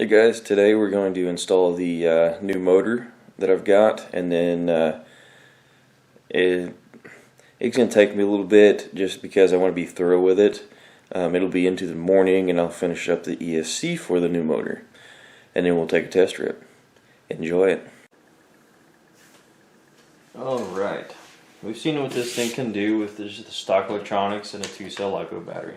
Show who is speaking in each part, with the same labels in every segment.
Speaker 1: Hey guys, today we're going to install the new motor that I've got, and then it, it's going to take me a little bit just because I want to be thorough with it. It'll be into the morning and I'll finish up the ESC for the new motor, and then we'll take a test trip. Enjoy it. Alright, we've seen what this thing can do with just the stock electronics and a 2-cell LiPo battery.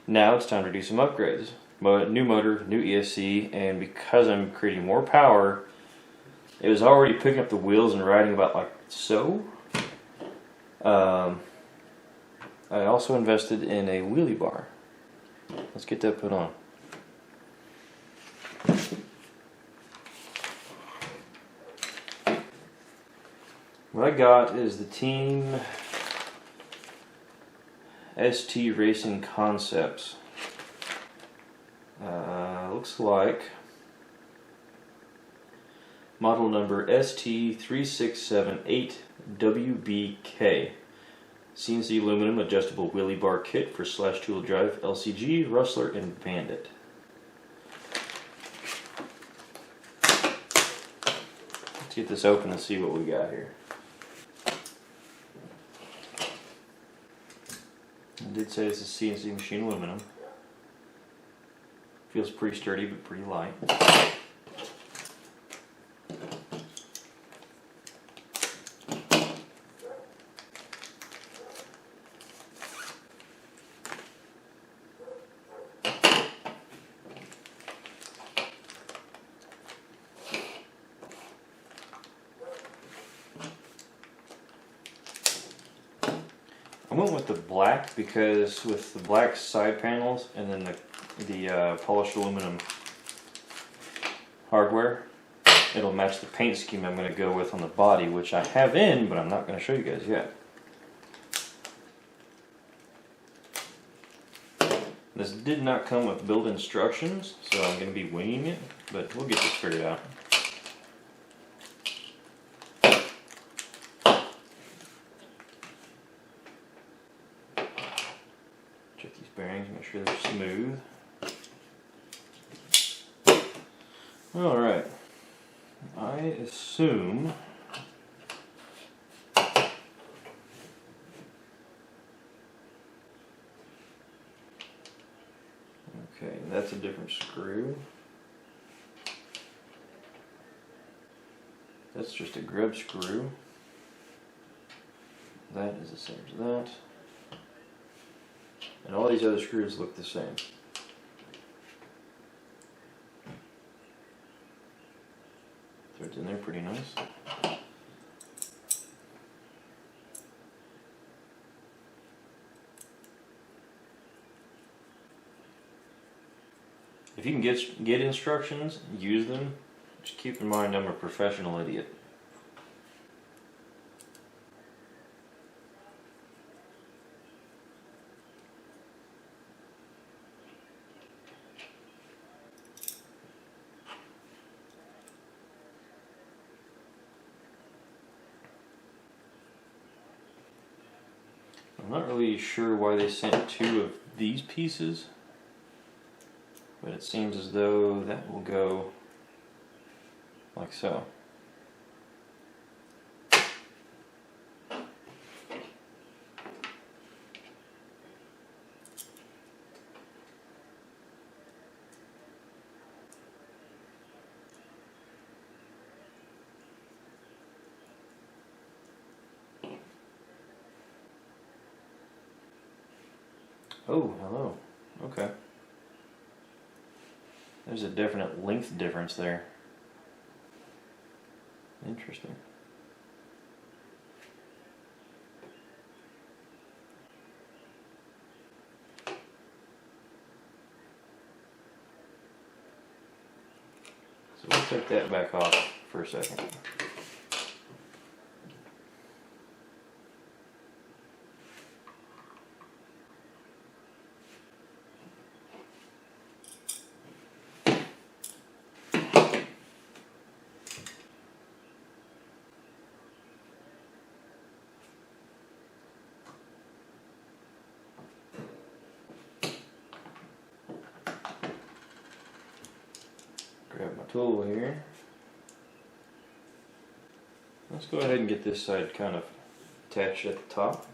Speaker 1: Now it's time to do some upgrades. New motor, new ESC, and because I'm creating more power, it was already picking up the wheels and riding about like so. I also invested in a wheelie bar. Let's get that put on. What I got is the Team ST Racing Concepts. Looks like model number ST3678WBK. CNC aluminum adjustable wheelie bar kit for slash tool drive LCG, Rustler, and Bandit. Let's get this open and see what we got here. I did say it's a CNC machine aluminum. Feels pretty sturdy but pretty light. I went with the black because with the black side panels and then the polished aluminum hardware, it'll match the paint scheme I'm going to go with on the body, which I have in, but I'm not going to show you guys yet. This did not come with build instructions, so I'm going to be winging it, but we'll get this figured out. Check these bearings, make sure they're smooth. Alright, I assume okay, that's a different screw. That's just a grub screw. That is the same as that. And all these other screws look the same. Threads in there pretty nice. If you can get instructions, use them. Just keep in mind I'm a professional idiot. I'm not really sure why they sent 2 of these pieces, but it seems as though that will go like so. Oh, hello. Okay. There's a definite length difference there. Interesting. So we'll take that back off for a second. Grab my tool here. Let's go ahead and get this side kind of attached at the top.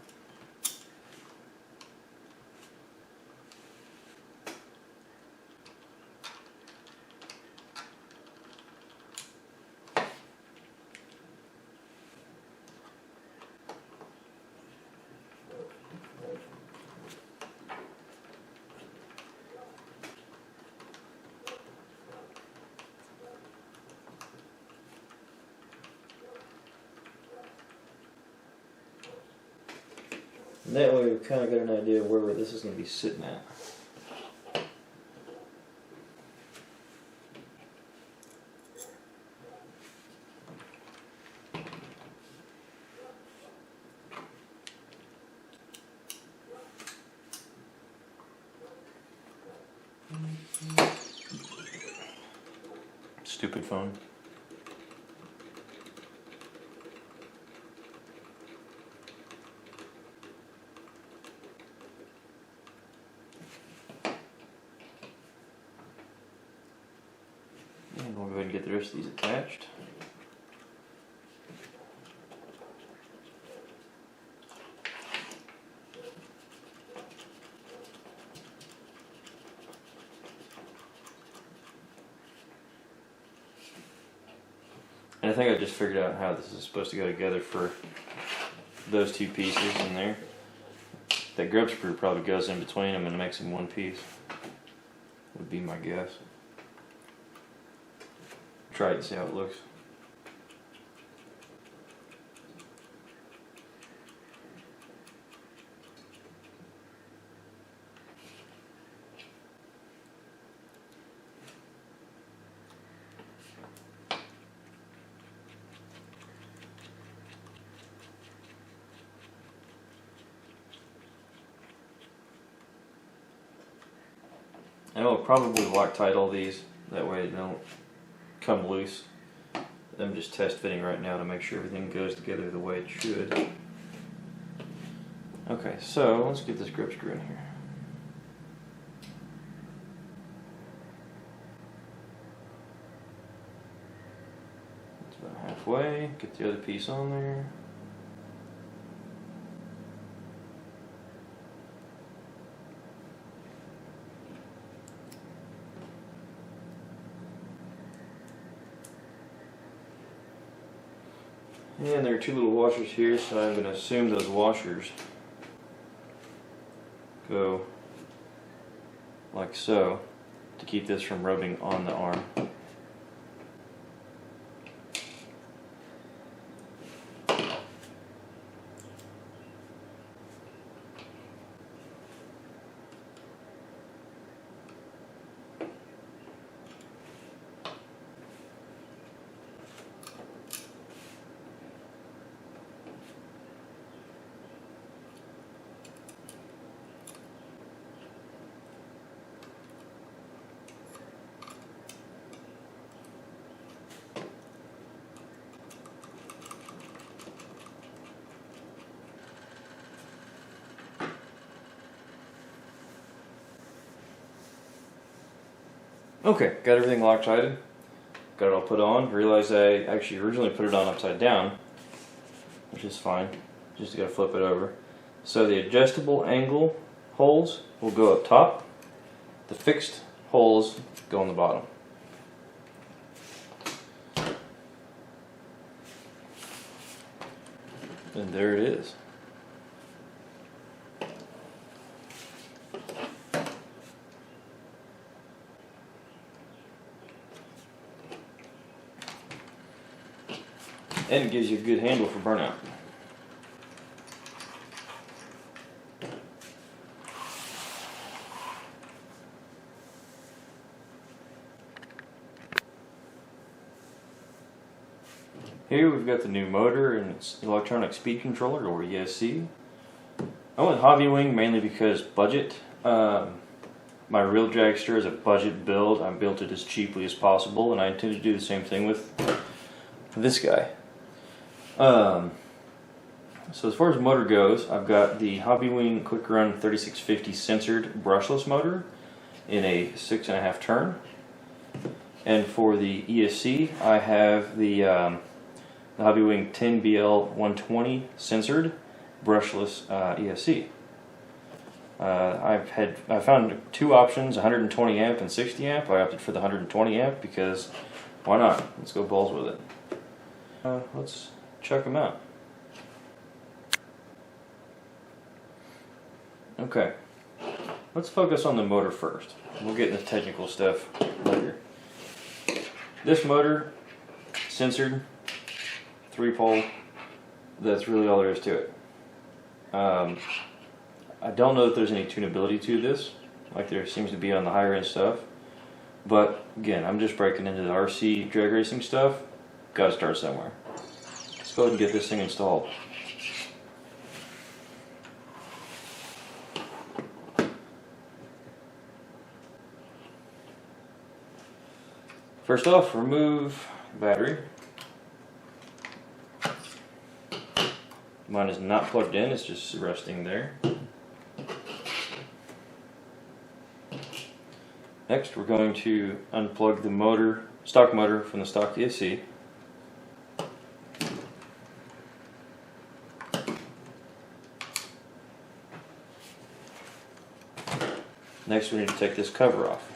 Speaker 1: And that way we've kind of got an idea of where this is going to be sitting at. Stupid phone. And we'll go ahead and get the rest of these attached. And I think I just figured out how this is supposed to go together for those two pieces in there. That grub screw probably goes in between them and makes them one piece. Would be my guess. Try it and see how it looks. And I'll probably Loctite all these, that way they don't come loose. I'm just test fitting right now to make sure everything goes together the way it should. Okay, so let's get this grip screw in here. It's about halfway, get the other piece on there. And there are two little washers here, so I'm going to assume those washers go like so to keep this from rubbing on the arm. Okay, got everything Loctited. Got it all put on. Realized I actually originally put it on upside down, which is fine. Just gotta flip it over. So the adjustable angle holes will go up top. The fixed holes go on the bottom. And there it is. And it gives you a good handle for burnout. Here we've got the new motor and its electronic speed controller, or ESC. I went Hobby Wing mainly because budget. My real dragster is a budget build. I built it as cheaply as possible, and I intend to do the same thing with this guy. So as far as motor goes, I've got the Hobby Wing Quick Run 3650 censored brushless motor in a 6.5 turn. And for the ESC, I have the Hobbywing 10BL120 censored brushless ESC. I found two options, 120 amp and 60 amp. I opted for the 120 amp because why not? Let's go balls with it. Let's check them out. Okay, let's focus on the motor first. We'll get into technical stuff later. This motor, censored, 3-pole, that's really all there is to it. I don't know if there's any tunability to this, like there seems to be on the higher end stuff. But again, I'm just breaking into the RC drag racing stuff. Gotta start somewhere. Let's go ahead and get this thing installed. First off, remove battery. Mine is not plugged in, it's just resting there. Next, we're going to unplug the motor, stock motor from the stock ESC. Next, we need to take this cover off.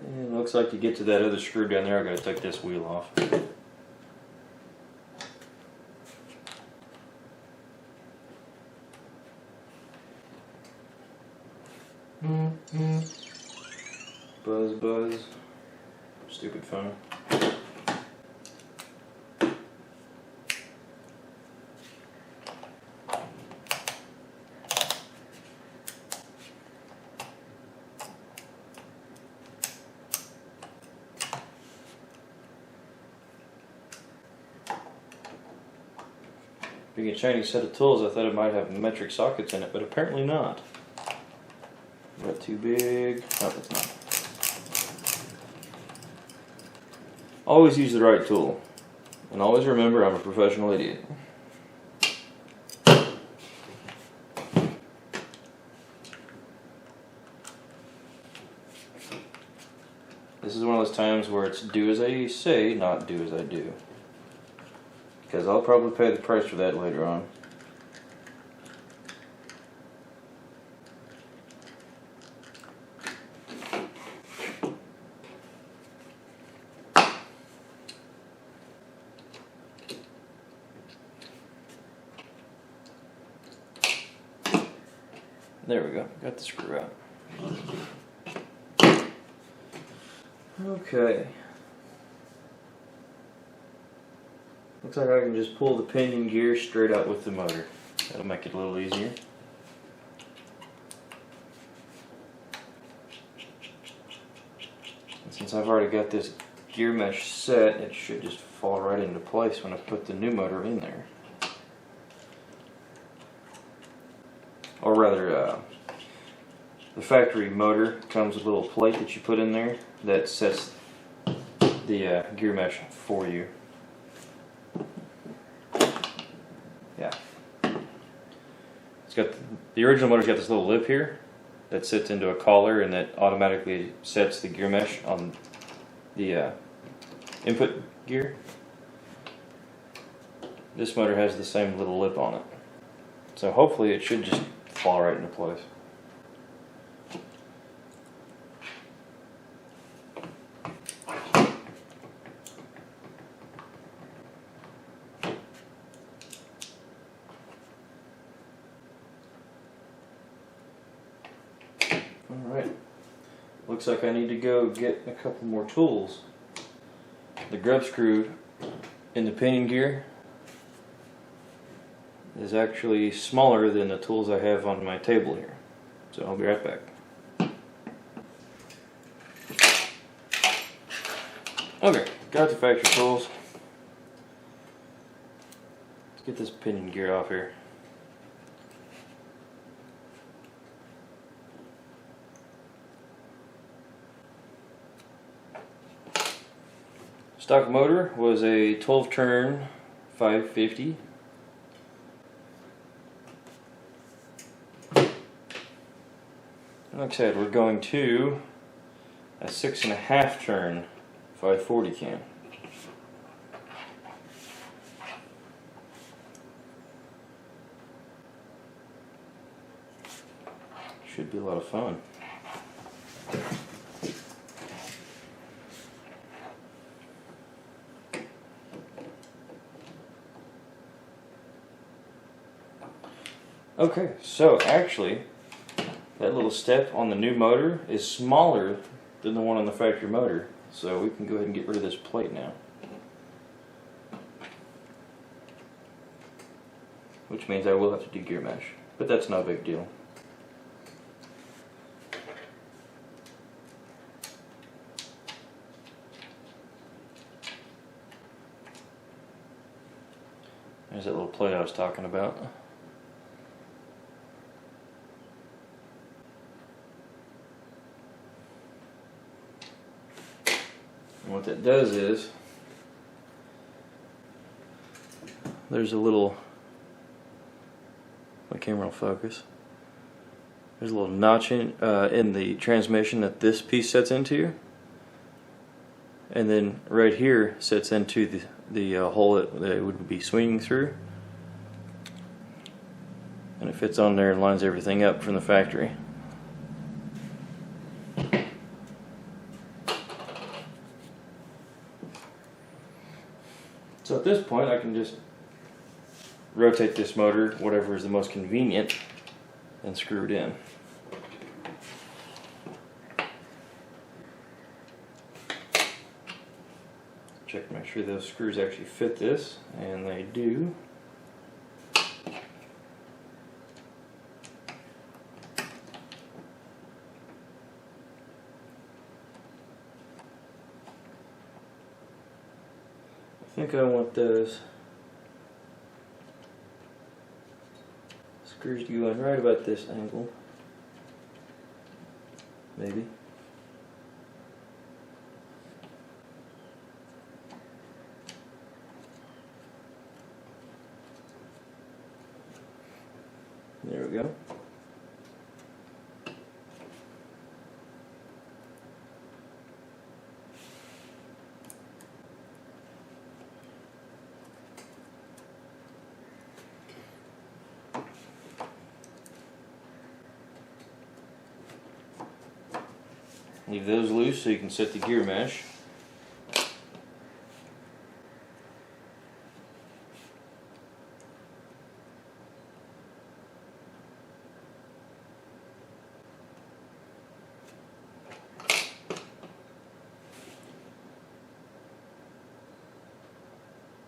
Speaker 1: And it looks like to get to that other screw down there, I gotta take this wheel off. Buzz, buzz. Stupid phone. Being a Chinese set of tools, I thought it might have metric sockets in it, but apparently not. Is that too big? No, it's not. Always use the right tool. And always remember, I'm a professional idiot. This is one of those times where it's do as I say, not do as I do. Because I'll probably pay the price for that later on. There we go, got the screw out. Okay. Looks like I can just pull the pinion gear straight out with the motor. That'll make it a little easier. And since I've already got this gear mesh set, it should just fall right into place when I put the new motor in there. Or rather, the factory motor comes with a little plate that you put in there that sets the gear mesh for you. Yeah. It's got the original motor's got this little lip here that sits into a collar and that automatically sets the gear mesh on the input gear. This motor has the same little lip on it. So hopefully it should just fall right into place. Alright, looks like I need to go get a couple more tools. The grub screw in the pinion gear is actually smaller than the tools I have on my table here. So I'll be right back. Okay, got the factory tools. Let's get this pinion gear off here. Stock motor was a 12 turn 550. Like I said, we're going to a 6.5 turn 540 cam. Should be a lot of fun. Okay, so actually, that little step on the new motor is smaller than the one on the factory motor. So we can go ahead and get rid of this plate now. Which means I will have to do gear mesh, but that's no big deal. There's that little plate I was talking about. And what that does is, there's a little, my camera will focus, there's a little notch in the transmission that this piece sets into, and then right here sets into the hole that it would be swinging through, and it fits on there and lines everything up from the factory. So at this point I can just rotate this motor, whatever is the most convenient, and screw it in. Check to make sure those screws actually fit this, and they do. I think I want those screws to go in right about this angle, maybe. There we go. Leave those loose so you can set the gear mesh.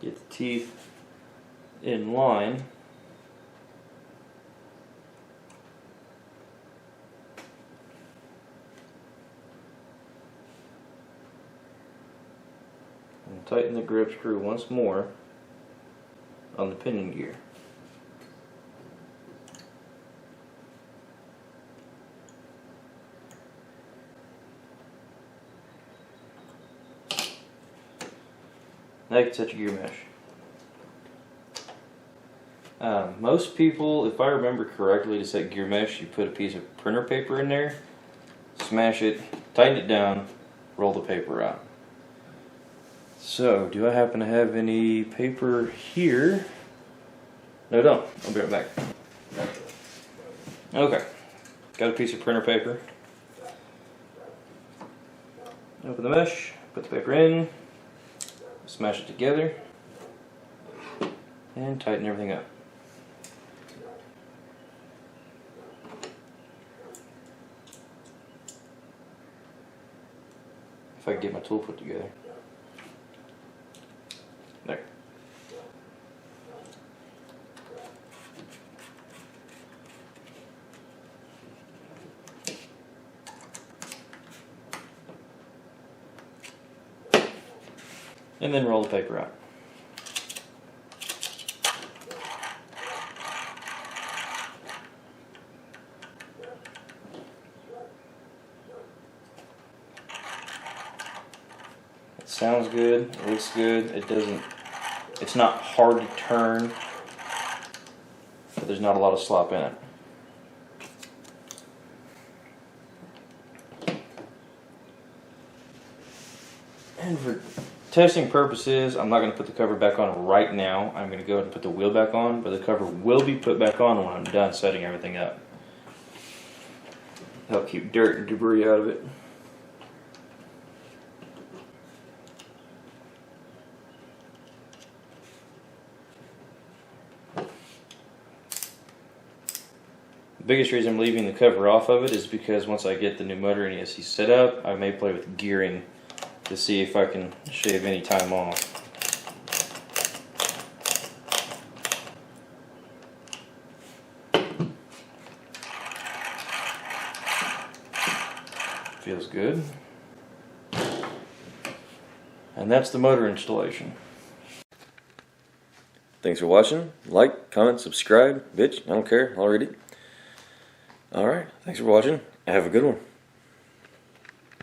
Speaker 1: Get the teeth in line. And tighten the grip screw once more on the pinion gear. Now you can set your gear mesh. Most people, if I remember correctly, to set gear mesh, you put a piece of printer paper in there, smash it, tighten it down, roll the paper out. So, do I happen to have any paper here? No, I don't. I'll be right back. Okay, got a piece of printer paper. Open the mesh, put the paper in, smash it together, and tighten everything up. If I can get my tool put together. There. And then roll the paper out. sounds good, it looks good, it's not hard to turn, but there's not a lot of slop in it. And for testing purposes, I'm not going to put the cover back on right now. I'm going to go ahead and put the wheel back on, but the cover will be put back on when I'm done setting everything up. Help keep dirt and debris out of it. The biggest reason I'm leaving the cover off of it is because once I get the new motor and ESC set up, I may play with gearing to see if I can shave any time off. Feels good. And that's the motor installation. Thanks for watching. Like, comment, subscribe. Bitch, I don't care already. Alright, thanks for watching. Have a good one.